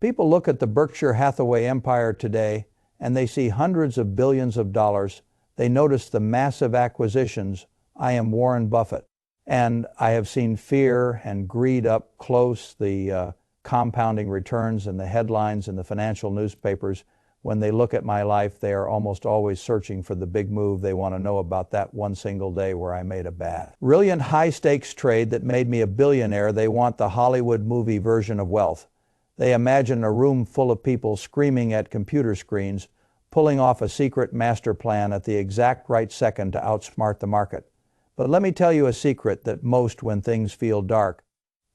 People look at the Berkshire Hathaway empire today and they see hundreds of billions of dollars. They notice the massive acquisitions. I am Warren Buffett. And I have seen fear and greed up close, the compounding returns and the headlines in the financial newspapers. When they look at my life, they are almost always searching for the big move. They want to know about that one single day where I made a bad, brilliant high-stakes trade that made me a billionaire. They want the Hollywood movie version of wealth. They imagine a room full of people screaming at computer screens, pulling off a secret master plan at the exact right second to outsmart the market. But let me tell you a secret that most, when things feel dark,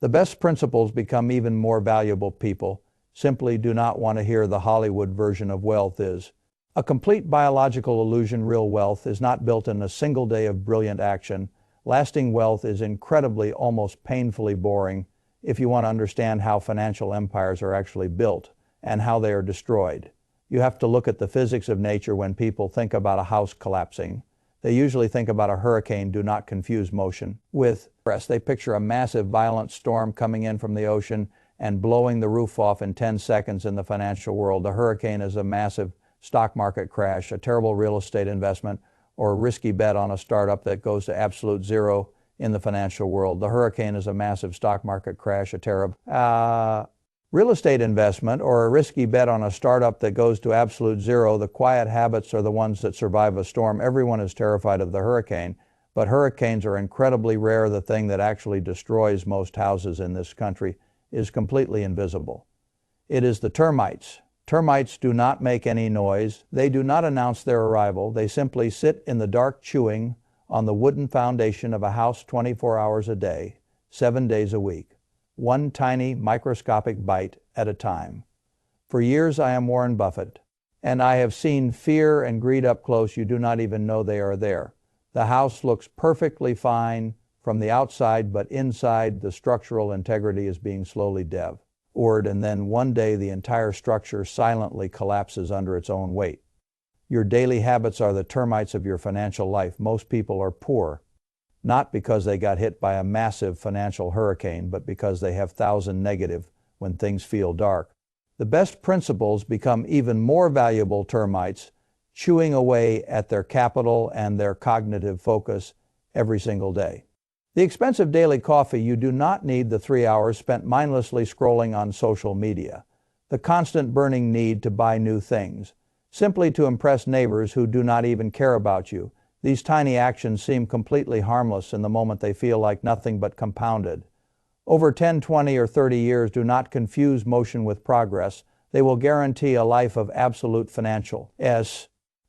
the best principles become even more valuable. People simply do not want to hear the Hollywood version of wealth is a complete biological illusion. Real wealth is not built in a single day of brilliant action. Lasting wealth is incredibly, almost painfully boring if you want to understand how financial empires are actually built and how they are destroyed. You have to look at the physics of nature. When people think about a house collapsing, they usually think about a hurricane. Do not confuse motion with stress. They picture a massive violent storm coming in from the ocean and blowing the roof off in 10 seconds in the financial world. A hurricane is a massive stock market crash, a terrible real estate investment, or a risky bet on a startup that goes to absolute zero in the financial world. The hurricane is a massive stock market crash, a terrible real estate investment, or a risky bet on a startup that goes to absolute zero. The quiet habits are the ones that survive a storm. Everyone is terrified of the hurricane, but hurricanes are incredibly rare. The thing that actually destroys most houses in this country is completely invisible. It is the termites. Termites do not make any noise. They do not announce their arrival. They simply sit in the dark chewing on the wooden foundation of a house 24 hours a day, 7 days a week, one tiny microscopic bite at a time. For years I am Warren Buffett, and I have seen fear and greed up close. You do not even know they are there. The house looks perfectly fine from the outside, but inside the structural integrity is being slowly devoured, and then one day the entire structure silently collapses under its own weight. Your daily habits are the termites of your financial life. Most people are poor, not because they got hit by a massive financial hurricane, but because they have 1,000 negative when things feel dark. The best principles become even more valuable. Termites chewing away at their capital and their cognitive focus every single day. The expensive daily coffee. You do not need the 3 hours spent mindlessly scrolling on social media, the constant burning need to buy new things, simply to impress neighbors who do not even care about you. These tiny actions seem completely harmless in the moment. They feel like nothing but compounded. Over 10, 20, or 30 years, do not confuse motion with progress. They will guarantee a life of absolute financial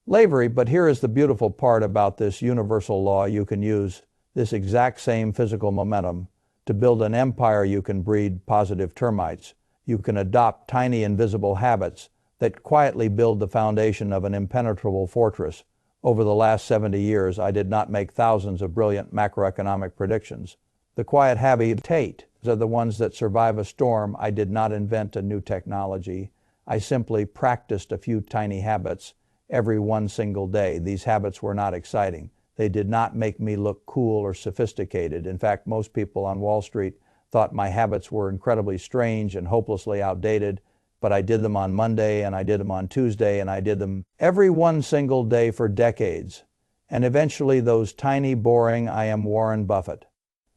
slavery. But here is the beautiful part about this universal law. You can use this exact same physical momentum to build an empire. You can breed positive termites. You can adopt tiny invisible habits that quietly build the foundation of an impenetrable fortress. Over the last 70 years, I did not make thousands of brilliant macroeconomic predictions. The quiet habits are the ones that survive a storm. I did not invent a new technology. I simply practiced a few tiny habits every one single day. These habits were not exciting. They did not make me look cool or sophisticated. In fact, most people on Wall Street thought my habits were incredibly strange and hopelessly outdated. But I did them on Monday, and I did them on Tuesday, and I did them every one single day for decades. And eventually those tiny, boring, I am Warren Buffett.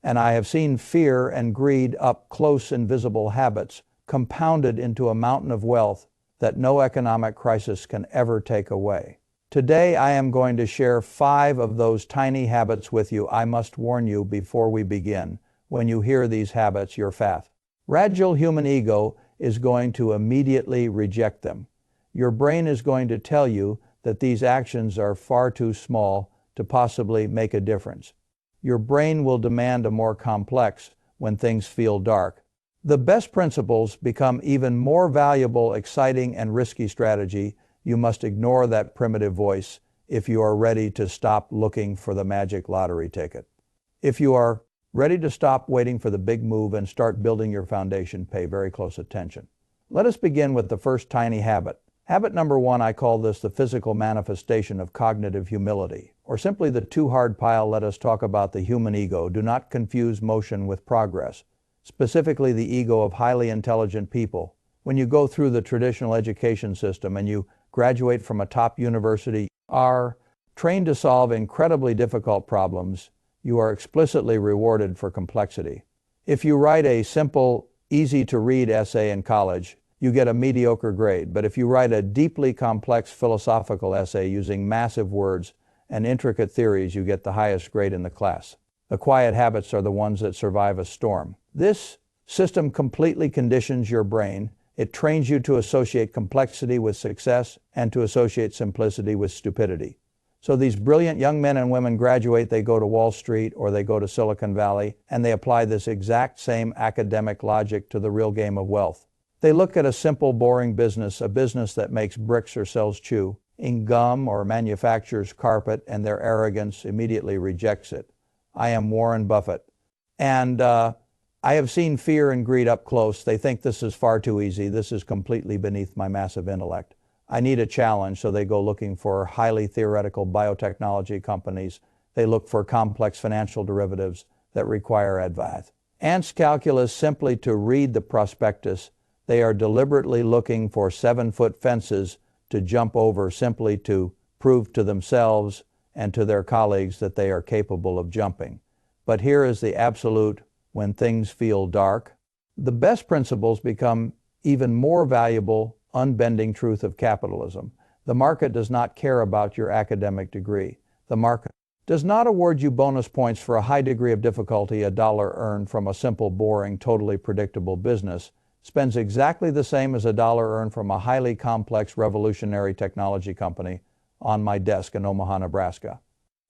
And I have seen fear and greed up close, invisible habits compounded into a mountain of wealth that no economic crisis can ever take away. Today I am going to share 5 of those tiny habits with you. I must warn you before we begin. When you hear these habits, your fragile human ego is going to immediately reject them. Your brain is going to tell you that these actions are far too small to possibly make a difference. Your brain will demand a more complex when things feel dark. The best principles become even more valuable, exciting, and risky strategy. You must ignore that primitive voice if you are ready to stop looking for the magic lottery ticket. If you are ready to stop waiting for the big move and start building your foundation, pay very close attention. Let us begin with the first tiny habit. Habit number 1, I call this the physical manifestation of cognitive humility, or simply the too hard pile. Let us talk about the human ego. Do not confuse motion with progress, specifically the ego of highly intelligent people. When you go through the traditional education system and you graduate from a top university, you are trained to solve incredibly difficult problems. You are explicitly rewarded for complexity. If you write a simple, easy-to-read essay in college, you get a mediocre grade. But if you write a deeply complex philosophical essay using massive words and intricate theories, you get the highest grade in the class. The quiet habits are the ones that survive a storm. This system completely conditions your brain. It trains you to associate complexity with success and to associate simplicity with stupidity. So these brilliant young men and women graduate, they go to Wall Street or they go to Silicon Valley, and they apply this exact same academic logic to the real game of wealth. They look at a simple, boring business, a business that makes bricks or sells chewing gum or manufactures carpet, and their arrogance immediately rejects it. I am Warren Buffett. And I have seen fear and greed up close. They think this is far too easy. This is completely beneath my massive intellect. I need a challenge, so they go looking for highly theoretical biotechnology companies. They look for complex financial derivatives that require advanced calculus simply to read the prospectus. They are deliberately looking for 7-foot fences to jump over simply to prove to themselves and to their colleagues that they are capable of jumping. But here is the absolute when things feel dark. The best principles become even more valuable unbending truth of capitalism. The market does not care about your academic degree. The market does not award you bonus points for a high degree of difficulty. A dollar earned from a simple, boring, totally predictable business spends exactly the same as a dollar earned from a highly complex revolutionary technology company on my desk in Omaha, Nebraska.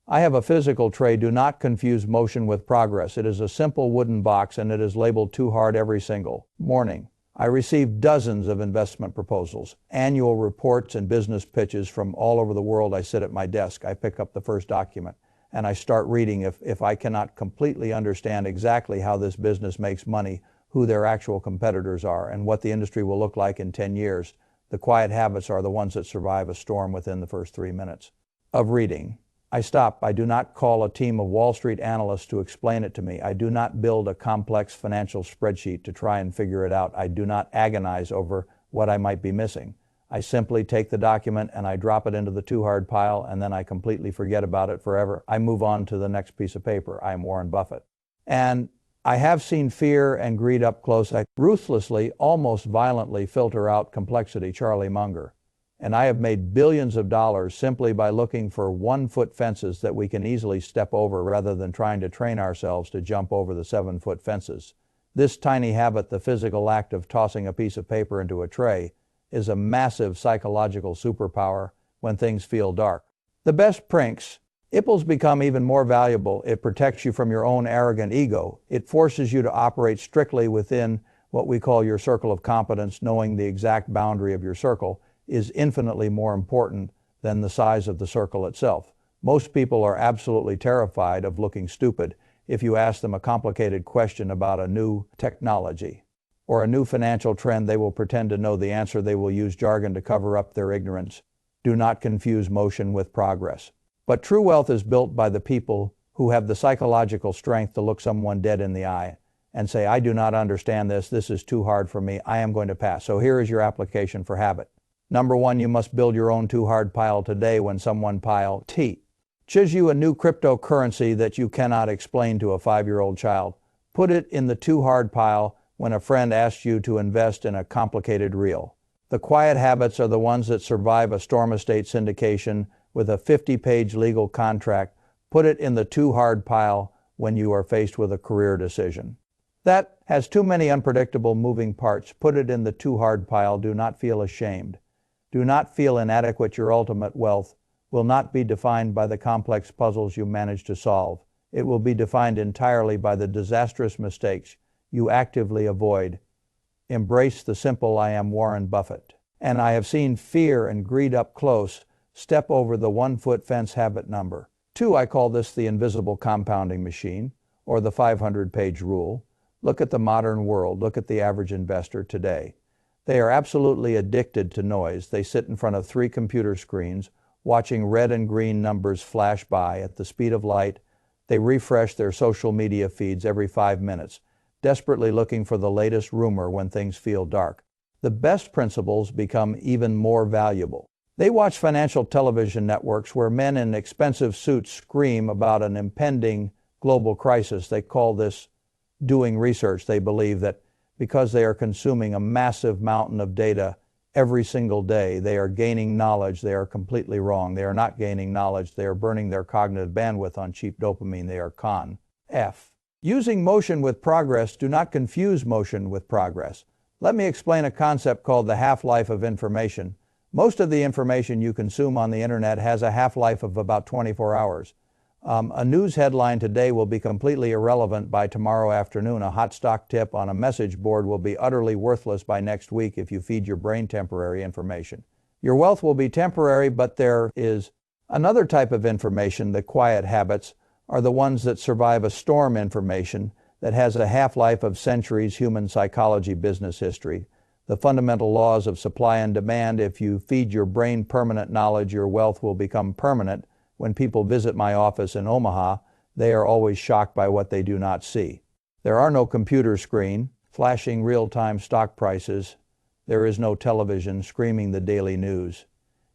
I have a physical tray. Do not confuse motion with progress. It is a simple wooden box and it is labeled too hard every single morning. I receive dozens of investment proposals, annual reports and business pitches from all over the world. I sit at my desk, I pick up the first document, and I start reading. If I cannot completely understand exactly how this business makes money, who their actual competitors are, and what the industry will look like in 10 years, the quiet habits are the ones that survive a storm within the first 3 minutes of reading. I stop. I do not call a team of Wall Street analysts to explain it to me. I do not build a complex financial spreadsheet to try and figure it out. I do not agonize over what I might be missing. I simply take the document and I drop it into the too hard pile, and then I completely forget about it forever. I move on to the next piece of paper. I am Warren Buffett. And I have seen fear and greed up close. I ruthlessly, almost violently filter out complexity, Charlie Munger. And I have made billions of dollars simply by looking for 1-foot fences that we can easily step over rather than trying to train ourselves to jump over the 7-foot fences. This tiny habit, the physical act of tossing a piece of paper into a tray, is a massive psychological superpower when things feel dark. The best pranks, Ipples become even more valuable. It protects you from your own arrogant ego. It forces you to operate strictly within what we call your circle of competence. Knowing the exact boundary of your circle is infinitely more important than the size of the circle itself. Most people are absolutely terrified of looking stupid. If you ask them a complicated question about a new technology or a new financial trend, they will pretend to know the answer. They will use jargon to cover up their ignorance. Do not confuse motion with progress. But true wealth is built by the people who have the psychological strength to look someone dead in the eye and say, I do not understand this. This is too hard for me. I am going to pass. So here is your application for habit. Number 1, you must build your own too hard pile today. When someone teaches you a new cryptocurrency that you cannot explain to a 5-year-old child, put it in the too hard pile when a friend asks you to invest in a complicated reel. The quiet habits are the ones that survive a storm estate syndication with a 50-page legal contract. Put it in the too hard pile when you are faced with a career decision that has too many unpredictable moving parts. Put it in the too hard pile. Do not feel ashamed. Do not feel inadequate. Your ultimate wealth will not be defined by the complex puzzles you manage to solve. It will be defined entirely by the disastrous mistakes you actively avoid. Embrace the simple. I am Warren Buffett. And I have seen fear and greed up close. Step over the 1-foot fence. Habit number 2. I call this the invisible compounding machine, or the 500-page rule. Look at the modern world. Look at the average investor today. They are absolutely addicted to noise. They sit in front of 3 computer screens, watching red and green numbers flash by at the speed of light. They refresh their social media feeds every 5 minutes, desperately looking for the latest rumor when things feel dark. the best principles become even more valuable. They watch financial television networks where men in expensive suits scream about an impending global crisis. They call this doing research. They believe that because they are consuming a massive mountain of data every single day, they are gaining knowledge. They are completely wrong. They are not gaining knowledge. They are burning their cognitive bandwidth on cheap dopamine. They are con. F. Using motion with progress. Do not confuse motion with progress. Let me explain a concept called the half-life of information. Most of the information you consume on the internet has a half-life of about 24 hours. A news headline today will be completely irrelevant by tomorrow afternoon. A hot stock tip on a message board will be utterly worthless by next week if you feed your brain temporary information. Your wealth will be temporary, but there is another type of information. The quiet habits are the ones that survive a storm. Information that has a half-life of centuries. Human psychology, business history, the fundamental laws of supply and demand. If you feed your brain permanent knowledge, your wealth will become permanent. When people visit my office in Omaha, they are always shocked by what they do not see. There are no computer screen flashing real-time stock prices. There is no television screaming the daily news.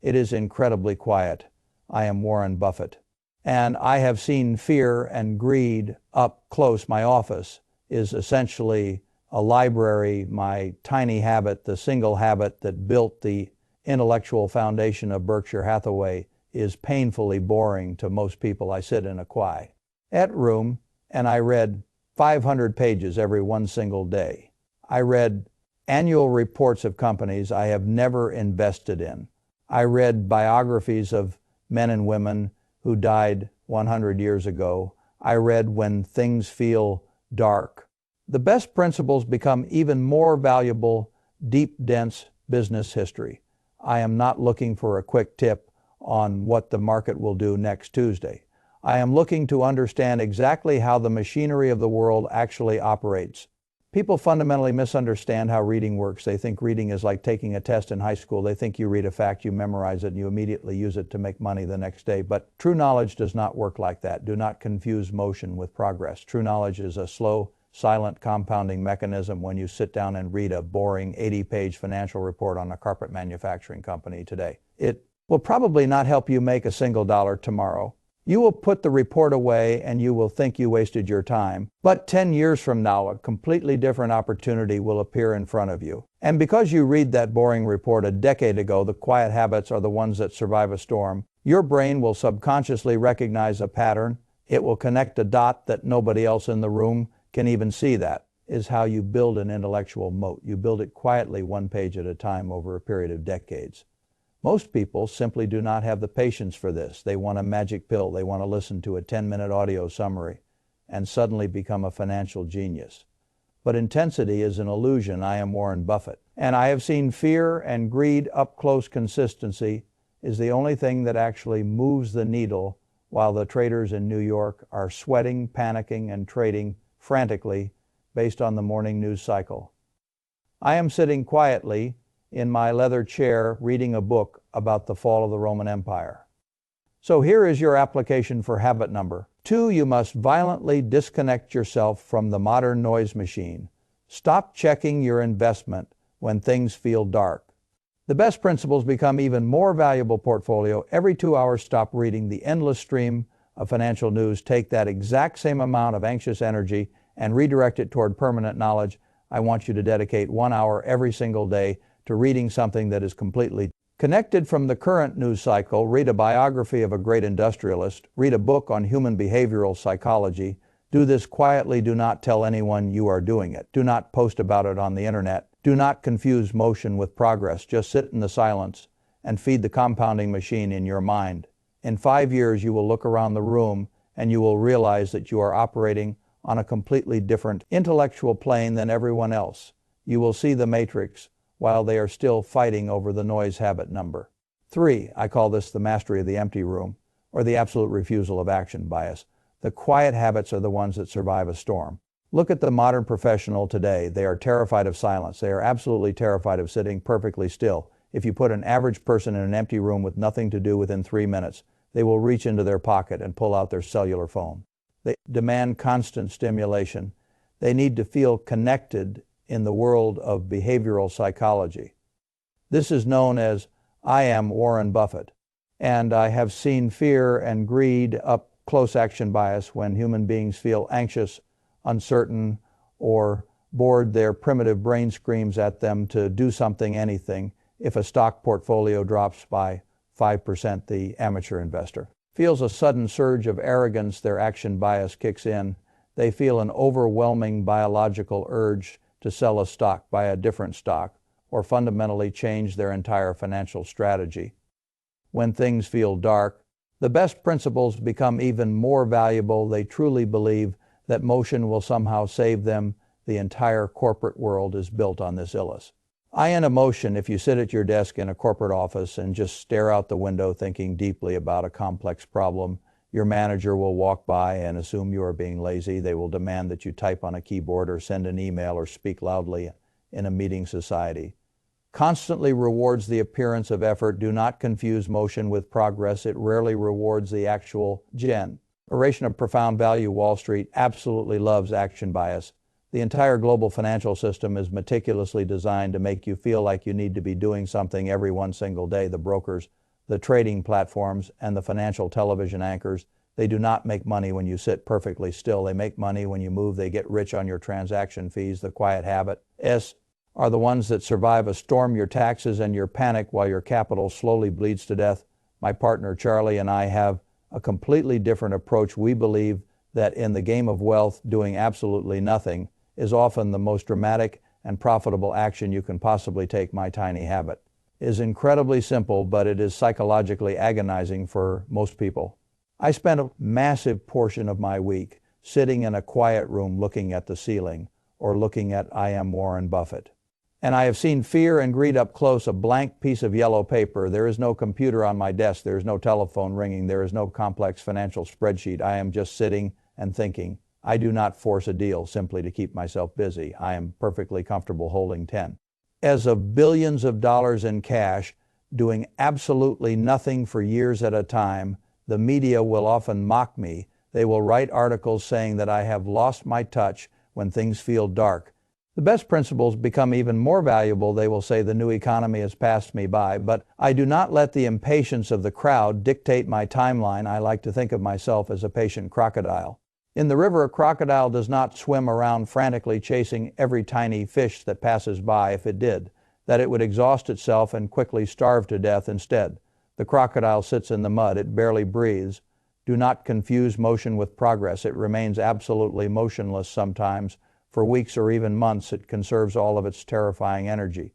It is incredibly quiet. I am Warren Buffett, and I have seen fear and greed up close. My office is essentially a library. My tiny habit, the single habit that built the intellectual foundation of Berkshire Hathaway, is painfully boring to most people. I sit in a quiet room and I read 500 pages every one single day. I read annual reports of companies I have never invested in. I read biographies of men and women who died 100 years ago. I read When Things Feel Dark. The best principles become even more valuable. Deep, dense business history. I am not looking for a quick tip on what the market will do next Tuesday. I am looking to understand exactly how the machinery of the world actually operates. People fundamentally misunderstand how reading works. They think reading is like taking a test in high school. They think you read a fact, you memorize it, and you immediately use it to make money the next day. But true knowledge does not work like that. Do not confuse motion with progress. True knowledge is a slow, silent compounding mechanism. When you sit down and read a boring 80-page financial report on a carpet manufacturing company today, it will probably not help you make a single dollar tomorrow. You will put the report away and you will think you wasted your time. But 10 years from now, a completely different opportunity will appear in front of you. And because you read that boring report a decade ago, the quiet habits are the ones that survive a storm. Your brain will subconsciously recognize a pattern. It will connect a dot that nobody else in the room can even see. That is how you build an intellectual moat. You build it quietly, one page at a time, over a period of decades. Most people simply do not have the patience for this. They want a magic pill. They want to listen to a 10-minute audio summary and suddenly become a financial genius. But intensity is an illusion. I am Warren Buffett, and I have seen fear and greed up close. Consistency is the only thing that actually moves the needle, while the traders in New York are sweating, panicking, and trading frantically based on the morning news cycle. I am sitting quietly in my leather chair reading a book about the fall of the Roman Empire. So here is your application for habit number 2. You must violently disconnect yourself from the modern noise machine. Stop checking your investment when things feel dark. The best principles become even more valuable. Portfolio. Every 2 hours, stop reading the endless stream of financial news. Take that exact same amount of anxious energy and redirect it toward permanent knowledge. I want you to dedicate 1 hour every single day to reading something that is completely connected from the current news cycle. Read a biography of a great industrialist. Read a book on human behavioral psychology. Do this quietly. Do not tell anyone you are doing it. Do not post about it on the internet. Do not confuse motion with progress. Just sit in the silence and feed the compounding machine in your mind. In 5 years, you will look around the room and you will realize that you are operating on a completely different intellectual plane than everyone else. You will see the matrix while they are still fighting over the noise habit number 3. I call this the mastery of the empty room, or the absolute refusal of action bias. The quiet habits are the ones that survive a storm. Look at the modern professional today. They are terrified of silence. They are absolutely terrified of sitting perfectly still. If you put an average person in an empty room with nothing to do, within 3 minutes, they will reach into their pocket and pull out their cellular phone. They demand constant stimulation. They need to feel connected in the world of behavioral psychology. This is known as I am Warren Buffett, and I have seen fear and greed up close action bias when human beings feel anxious, uncertain, or bored. Their primitive brain screams at them to do something, anything. If a stock portfolio drops by 5%, the amateur investor feels a sudden surge of arrogance. Their action bias kicks in. They feel an overwhelming biological urge to sell a stock, buy a different stock, or fundamentally change their entire financial strategy. When things feel dark, the best principles become even more valuable. They truly believe that motion will somehow save them. The entire corporate world is built on this illus. I in emotion. If you sit at your desk in a corporate office and just stare out the window thinking deeply about a complex problem, your manager will walk by and assume you are being lazy. They will demand that you type on a keyboard or send an email or speak loudly in a meeting. Society constantly rewards the appearance of effort. Do not confuse motion with progress. It rarely rewards the actual generation of profound value. Wall Street absolutely loves action bias. The entire global financial system is meticulously designed to make you feel like you need to be doing something every one single day. The brokers, the trading platforms, and the financial television anchors, they do not make money when you sit perfectly still. They make money when you move. They get rich on your transaction fees. The quiet habits are the ones that survive a storm, your taxes and your panic, while your capital slowly bleeds to death. My partner Charlie and I have a completely different approach. We believe that in the game of wealth, doing absolutely nothing is often the most dramatic and profitable action you can possibly take. My tiny habit is incredibly simple, but it is psychologically agonizing for most people. I spend a massive portion of my week sitting in a quiet room looking at the ceiling or looking at I am Warren Buffett. And I have seen fear and greed up close, a blank piece of yellow paper. There is no computer on my desk. There is no telephone ringing. There is no complex financial spreadsheet. I am just sitting and thinking. I do not force a deal simply to keep myself busy. I am perfectly comfortable holding tens of billions of dollars in cash, doing absolutely nothing for years at a time. The media will often mock me. They will write articles saying that I have lost my touch when things feel dark. The best principles become even more valuable. They will say the new economy has passed me by, but I do not let the impatience of the crowd dictate my timeline. I like to think of myself as a patient crocodile. In the river, a crocodile does not swim around frantically chasing every tiny fish that passes by. If it did, that it would exhaust itself and quickly starve to death. Instead, the crocodile sits in the mud. It barely breathes. Do not confuse motion with progress. It remains absolutely motionless sometimes. For weeks or even months, it conserves all of its terrifying energy.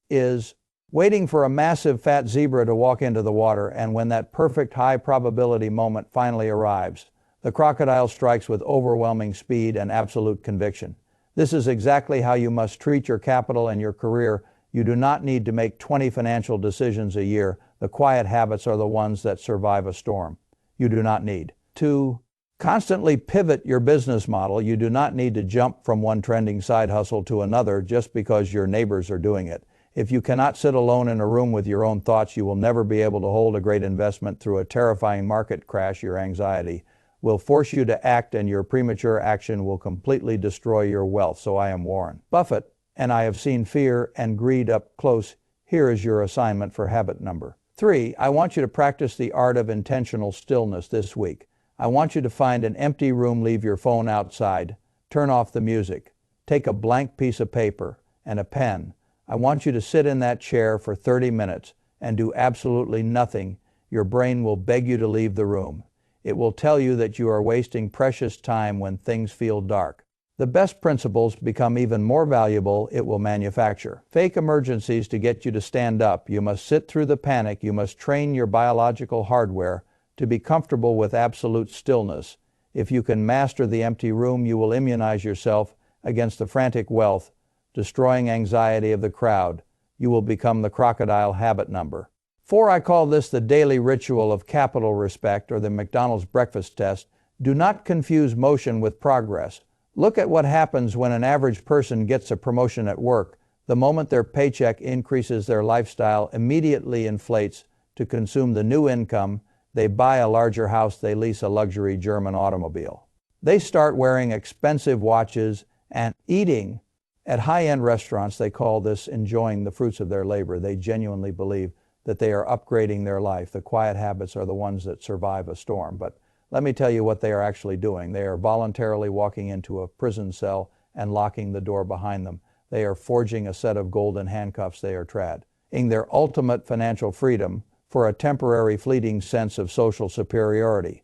Is waiting for a massive fat zebra to walk into the water, and when that perfect high probability moment finally arrives, the crocodile strikes with overwhelming speed and absolute conviction. This is exactly how you must treat your capital and your career. You do not need to make 20 financial decisions a year. The quiet habits are the ones that survive a storm. You do not need to constantly pivot your business model. You do not need to jump from one trending side hustle to another just because your neighbors are doing it. If you cannot sit alone in a room with your own thoughts, you will never be able to hold a great investment through a terrifying market crash. Your anxiety will force you to act, and your premature action will completely destroy your wealth. So I am Warren Buffett, and I have seen fear and greed up close. Here is your assignment for habit number 3. I want you to practice the art of intentional stillness this week. I want you to find an empty room, leave your phone outside, turn off the music, take a blank piece of paper and a pen. I want you to sit in that chair for 30 minutes and do absolutely nothing. Your brain will beg you to leave the room. It will tell you that you are wasting precious time when things feel dark. The best principles become even more valuable. It will manufacture fake emergencies to get you to stand up. You must sit through the panic. You must train your biological hardware to be comfortable with absolute stillness. If you can master the empty room, you will immunize yourself against the frantic wealth, destroying anxiety of the crowd. You will become the crocodile. Habit number 4. I call this the daily ritual of capital respect, or the McDonald's breakfast test. Do not confuse motion with progress. Look at what happens when an average person gets a promotion at work. The moment their paycheck increases, their lifestyle immediately inflates to consume the new income. They buy a larger house. They lease a luxury German automobile. They start wearing expensive watches and eating At high-end restaurants, they call this enjoying the fruits of their labor. They genuinely believe that they are upgrading their life. The quiet habits are the ones that survive a storm. But let me tell you what they are actually doing. They are voluntarily walking into a prison cell and locking the door behind them. They are forging a set of golden handcuffs they are trading their ultimate financial freedom for a temporary fleeting sense of social superiority.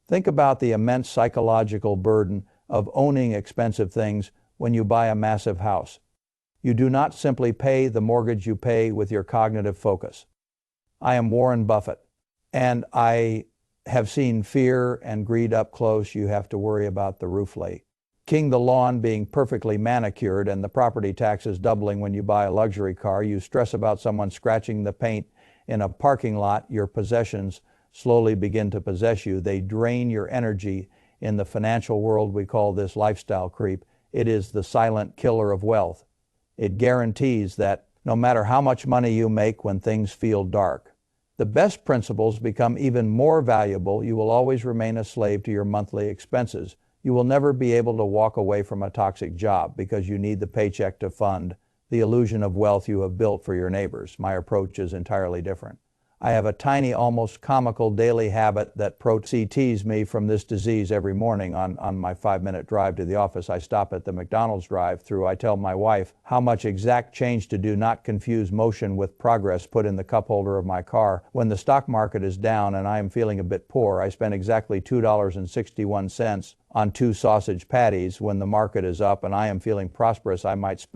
Think about the immense psychological burden of owning expensive things when you buy a massive house. You do not simply pay the mortgage, you pay with your cognitive focus. I am Warren Buffett, and I have seen fear and greed up close. You have to worry about the roof leaking, the lawn being perfectly manicured, and the property taxes doubling when you buy a luxury car. You stress about someone scratching the paint in a parking lot. Your possessions slowly begin to possess you. They drain your energy. In the financial world, we call this lifestyle creep. It is the silent killer of wealth. It guarantees that no matter how much money you make when things feel dark, the best principles become even more valuable. You will always remain a slave to your monthly expenses. You will never be able to walk away from a toxic job because you need the paycheck to fund the illusion of wealth you have built for your neighbors. My approach is entirely different. I have a tiny, almost comical daily habit that protects me from this disease every morning. On my 5-minute drive to the office, I stop at the McDonald's drive-thru. I tell my wife how much exact change to do not confuse motion with progress put in the cup holder of my car. When the stock market is down and I am feeling a bit poor, I spend exactly $2.61 on 2 sausage patties. When the market is up and I am feeling prosperous, I might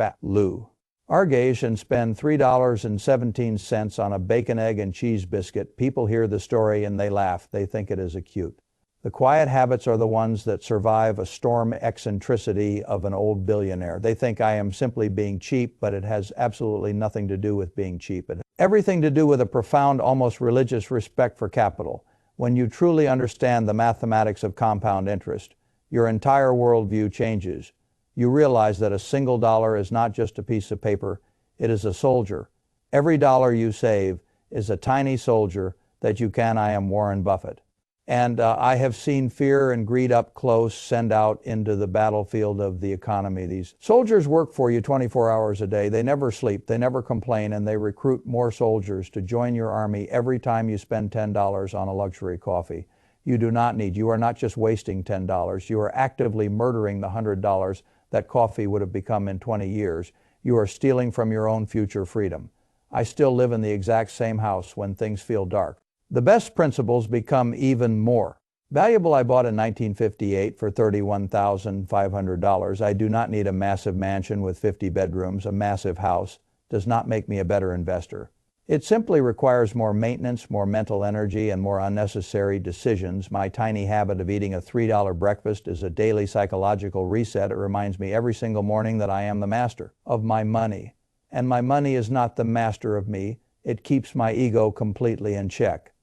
argage and spend $3.17 on a bacon, egg, and cheese biscuit. People hear the story and they laugh. They think it is cute. The quiet habits are the ones that survive a storm eccentricity of an old billionaire. They think I am simply being cheap, but it has absolutely nothing to do with being cheap. It has everything to do with a profound, almost religious respect for capital. When you truly understand the mathematics of compound interest, your entire worldview changes. You realize that a single dollar is not just a piece of paper, it is a soldier. Every dollar you save is a tiny soldier that you can. I am Warren Buffett. And I have seen fear and greed up close send out into the battlefield of the economy. These soldiers work for you 24 hours a day. They never sleep, they never complain, and they recruit more soldiers to join your army every time you spend $10 on a luxury coffee. You do not need. You are not just wasting $10. You are actively murdering the $100 that coffee would have become in 20 years. You are stealing from your own future freedom. I still live in the exact same house when things feel dark. The best principles become even more valuable. I bought in 1958 for $31,500. I do not need a massive mansion with 50 bedrooms. A massive house does not make me a better investor. It simply requires more maintenance, more mental energy, and more unnecessary decisions. My tiny habit of eating a $3 breakfast is a daily psychological reset. It reminds me every single morning that I am the master of my money. And my money is not the master of me. It keeps my ego completely in check.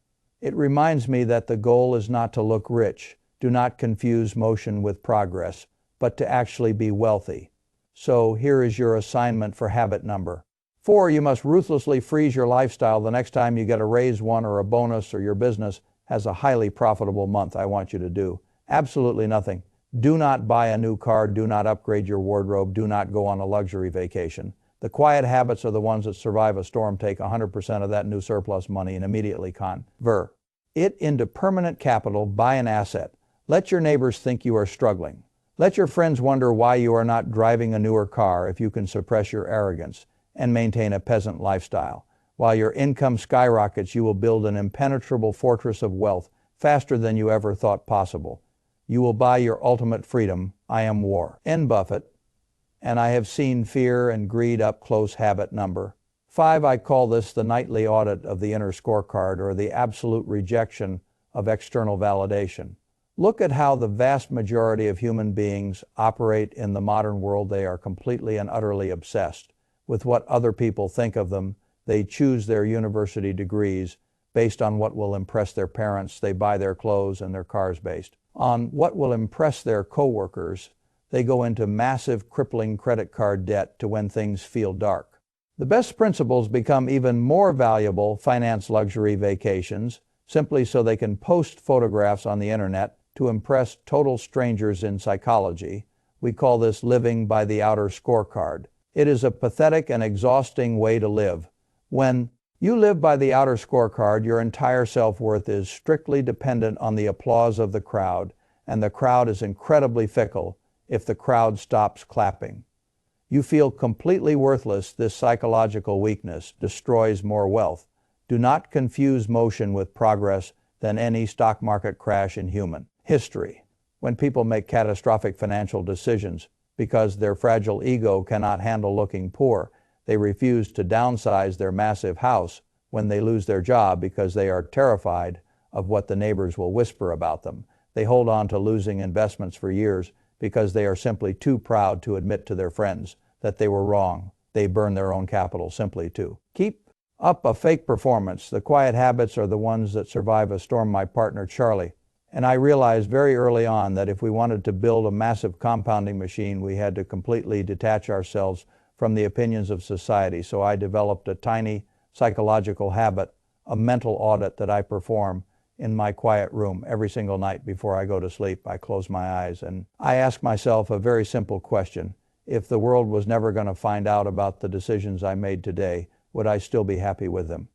It reminds me that the goal is not to look rich. Do not confuse motion with progress, but to actually be wealthy. So here is your assignment for habit number 4. You must ruthlessly freeze your lifestyle the next time you get a raise one or a bonus or your business has a highly profitable month. I want you to do absolutely nothing. Do not buy a new car. Do not upgrade your wardrobe. Do not go on a luxury vacation. The quiet habits are the ones that survive a storm. Take 100% of that new surplus money and immediately convert it into permanent capital. Buy an asset. Let your neighbors think you are struggling. Let your friends wonder why you are not driving a newer car if you can suppress your arrogance and maintain a peasant lifestyle. While your income skyrockets, you will build an impenetrable fortress of wealth faster than you ever thought possible. You will buy your ultimate freedom. I am Warren Buffett, and I have seen fear and greed up close. Habit number 5. I call this the nightly audit of the inner scorecard, or the absolute rejection of external validation. Look at how the vast majority of human beings operate in the modern world. They are completely and utterly obsessed with what other people think of them. They choose their university degrees based on what will impress their parents. They buy their clothes and their cars based on what will impress their coworkers. They go into massive, crippling credit card debt to when things feel dark. The best principles become even more valuable. Finance luxury vacations simply so they can post photographs on the internet to impress total strangers in psychology. We call this living by the outer scorecard. It is a pathetic and exhausting way to live. When you live by the outer scorecard, your entire self-worth is strictly dependent on the applause of the crowd, and the crowd is incredibly fickle if the crowd stops clapping. You feel completely worthless. This psychological weakness destroys more wealth. Do not confuse motion with progress than any stock market crash in human history. When people make catastrophic financial decisions because their fragile ego cannot handle looking poor, they refuse to downsize their massive house when they lose their job because they are terrified of what the neighbors will whisper about them. They hold on to losing investments for years because they are simply too proud to admit to their friends that they were wrong. They burn their own capital simply to keep up a fake performance. The quiet habits are the ones that survive a storm. My partner Charlie and I realized very early on that if we wanted to build a massive compounding machine, we had to completely detach ourselves from the opinions of society. So I developed a tiny psychological habit, a mental audit that I perform in my quiet room every single night before I go to sleep. I close my eyes and I ask myself a very simple question. If the world was never going to find out about the decisions I made today, would I still be happy with them?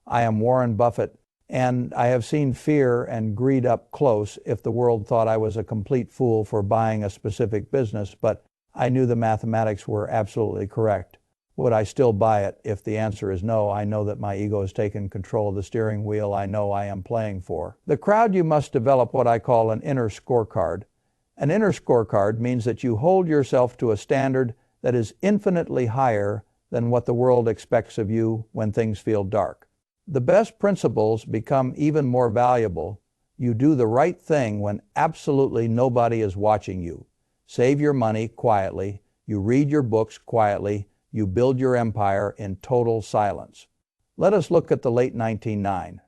I am Warren Buffett, and I have seen fear and greed up close. If the world thought I was a complete fool for buying a specific business, but I knew the mathematics were absolutely correct, would I still buy it? If the answer is no, I know that my ego has taken control of the steering wheel I know I am playing for. The crowd, you must develop what I call an inner scorecard. An inner scorecard means that you hold yourself to a standard that is infinitely higher than what the world expects of you when things feel dark. The best principles become even more valuable. You do the right thing when absolutely nobody is watching you. Save your money quietly. You read your books quietly. You build your empire in total silence. Let us look at the late 1990s.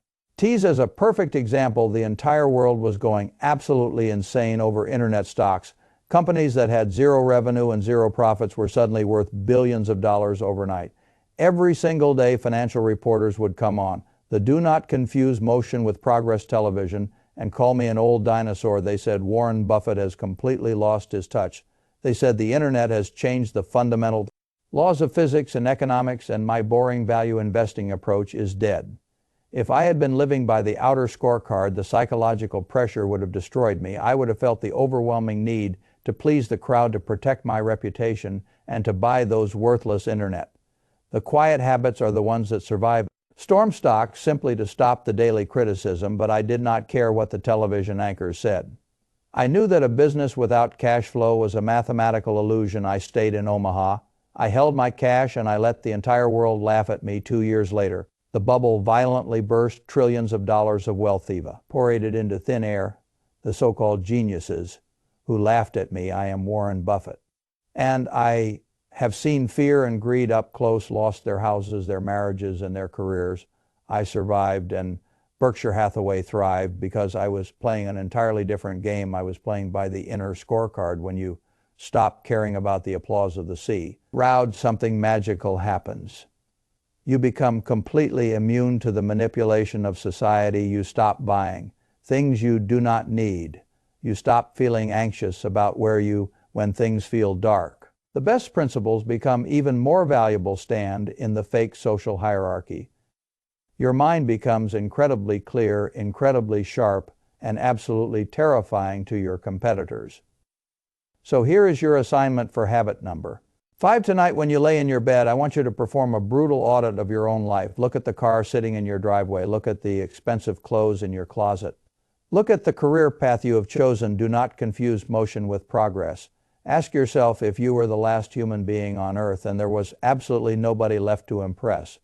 As a perfect example. The entire world was going absolutely insane over internet stocks. Companies that had zero revenue and zero profits were suddenly worth billions of dollars overnight. Every single day, financial reporters would come on the Do Not Confuse Motion with Progress television and call me an old dinosaur. They said Warren Buffett has completely lost his touch. They said the internet has changed the fundamental laws of physics and economics, and my boring value investing approach is dead. If I had been living by the outer scorecard, the psychological pressure would have destroyed me. I would have felt the overwhelming need to please the crowd, to protect my reputation, and to buy those worthless internet. The quiet habits are the ones that survive. Storm stocks simply to stop the daily criticism, but I did not care what the television anchors said. I knew that a business without cash flow was a mathematical illusion. I stayed in Omaha. I held my cash and I let the entire world laugh at me. 2 years later, the bubble violently burst. Trillions of dollars of wealth evaporated into thin air. The so-called geniuses who laughed at me. I am Warren Buffett. And I have seen fear and greed up close, lost their houses, their marriages, and their careers. I survived, and Berkshire Hathaway thrived because I was playing an entirely different game. I was playing by the inner scorecard. When you stop caring about the applause of the sea, something magical happens. You become completely immune to the manipulation of society. You stop buying things you do not need. You stop feeling anxious about when things feel dark. The best principles become even more valuable. Stand in the fake social hierarchy. Your mind becomes incredibly clear, incredibly sharp, and absolutely terrifying to your competitors. So here is your assignment for habit number 5. Tonight when you lay in your bed, I want you to perform a brutal audit of your own life. Look at the car sitting in your driveway. Look at the expensive clothes in your closet. Look at the career path you have chosen. Do not confuse motion with progress. Ask yourself, if you were the last human being on earth and there was absolutely nobody left to impress,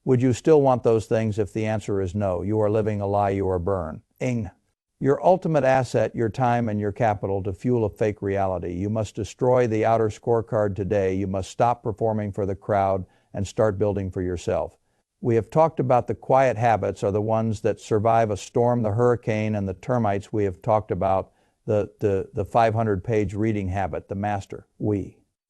would you still want those things? If the answer is no, you are living a lie. You are burning your ultimate asset, your time and your capital, to fuel a fake reality. You must destroy the outer scorecard today. You must stop performing for the crowd and start building for yourself. We have talked about the quiet habits are the ones that survive a storm, the hurricane, and the termites. We have talked about the 500-page reading habit, the master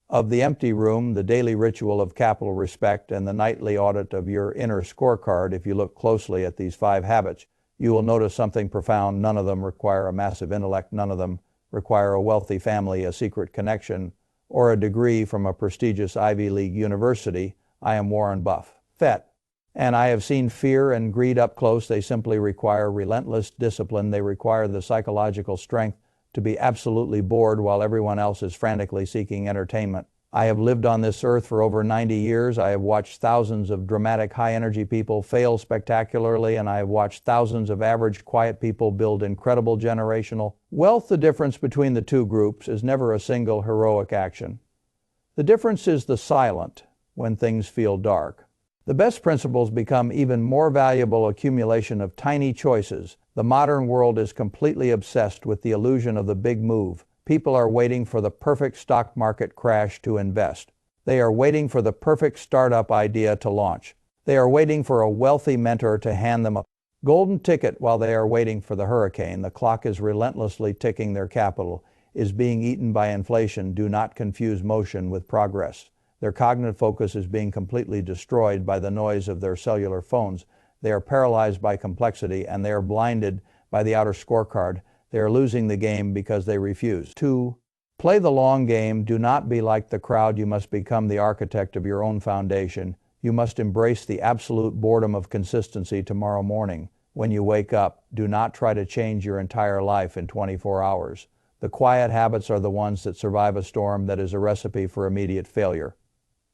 of the empty room, the daily ritual of capital respect, and the nightly audit of your inner scorecard. If you look closely at these 5 habits, you will notice something profound. None of them require a massive intellect. None of them require a wealthy family, a secret connection, or a degree from a prestigious Ivy League university. I am Warren Buffett. And I have seen fear and greed up close. They simply require relentless discipline. They require the psychological strength to be absolutely bored while everyone else is frantically seeking entertainment. I have lived on this earth for over 90 years. I have watched thousands of dramatic, high-energy people fail spectacularly, and I have watched thousands of average, quiet people build incredible generational wealth. The difference between the two groups is never a single heroic action. The difference is the silent when things feel dark. The best principles become even more valuable accumulation of tiny choices. The modern world is completely obsessed with the illusion of the big move. People are waiting for the perfect stock market crash to invest. They are waiting for the perfect startup idea to launch. They are waiting for a wealthy mentor to hand them a golden ticket while they are waiting for the hurricane. The clock is relentlessly ticking. Their capital is being eaten by inflation. Do not confuse motion with progress. Their cognitive focus is being completely destroyed by the noise of their cellular phones. They are paralyzed by complexity, and they are blinded by the outer scorecard. They are losing the game because they refuse to play the long game. Do not be like the crowd. You must become the architect of your own foundation. You must embrace the absolute boredom of consistency tomorrow morning. When you wake up, do not try to change your entire life in 24 hours. The quiet habits are the ones that survive a storm that is a recipe for immediate failure.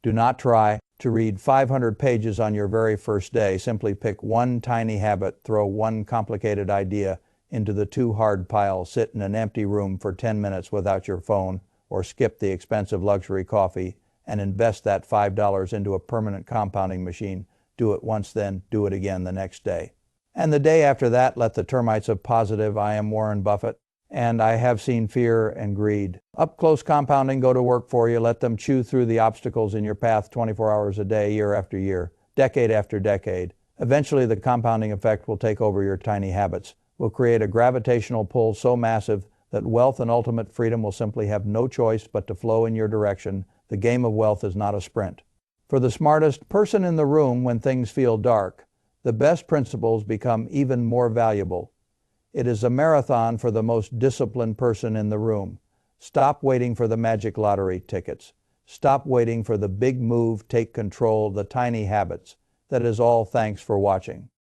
Do not try to read 500 pages on your very first day. Simply pick one tiny habit, throw one complicated idea into the too hard pile, sit in an empty room for 10 minutes without your phone, or skip the expensive luxury coffee and invest that $5 into a permanent compounding machine. Do it once, then do it again the next day. And the day after that, let the termites of positive. I am Warren Buffett, and I have seen fear and greed up close compounding go to work for you. Let them chew through the obstacles in your path 24 hours a day, year after year, decade after decade. Eventually, the compounding effect will take over your tiny habits, will create a gravitational pull so massive that wealth and ultimate freedom will simply have no choice but to flow in your direction. The game of wealth is not a sprint. For the smartest person in the room, when things feel dark, the best principles become even more valuable. It is a marathon for the most disciplined person in the room. Stop waiting for the magic lottery tickets. Stop waiting for the big move. Take control of the tiny habits. That is all. Thanks for watching.